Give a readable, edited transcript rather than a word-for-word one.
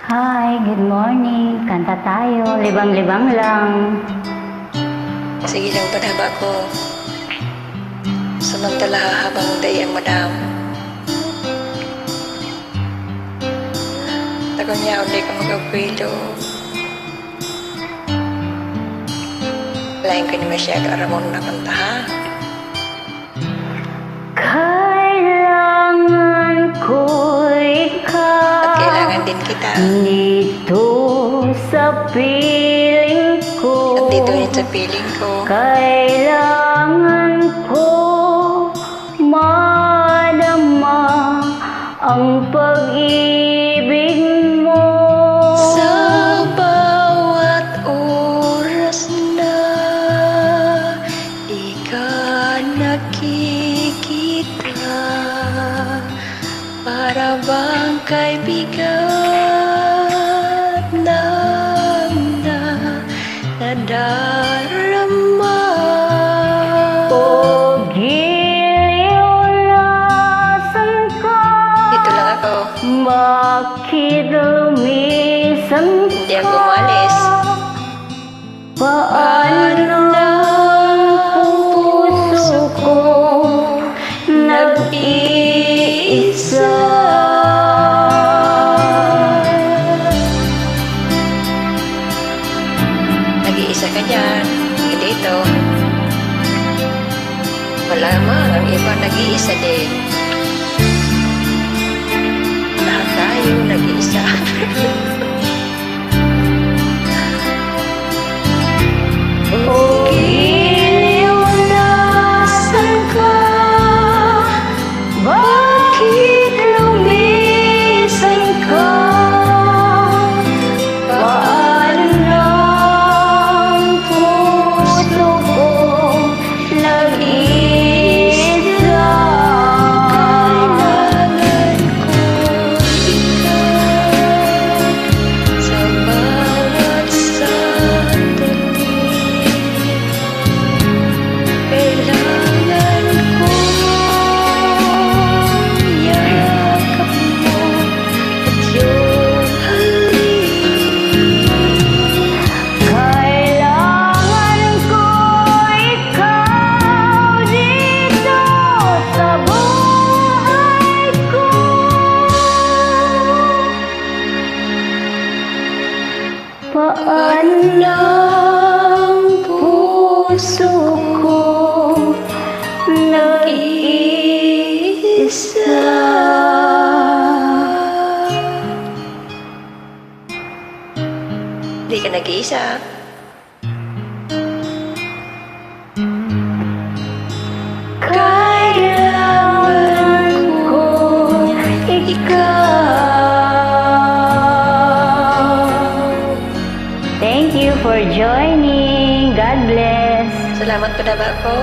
Hi, good morning. Kanta tayo. Libang-libang lang. Sige lang panaba ko. Samantala habang day ang madam. Takon niya ulit ka mag-apwilo. Lain ko naman siya karamon na kanta ha. Kailangan ko ikaw. At kailangan din kita. Dito sa piling ko. At dito rin sa piling ko. Kailangan ko madama ang pag-ibig mo. Sa bawat oras na di ka nakikita, para bang kaibigan nadarama. O giliw nasan ka? Dito lang ako. Bakit lumisan ka? Hindi ako umalis. Paano ang puso ko nag-iisa? Nag-iisa ka dyan. Sige dito. Wala man. Ang iba nag-iisa din. Lahat tayo nag-iisa. O giliw nasan ka? Bakit lumisan ka? Paano ang puso ko nag-iisa? Kailangan ko ikaw sa bawat sandali. Kailangan ko yakap mo at iyong halik. Kailangan ko ikaw dito sa buhay ko. Paano ang puso ko nag-iisa? Hindi ka nag-iisa. Kailangan ko ikaw. Thank you for joining. God bless. Salamat pa na ba ako?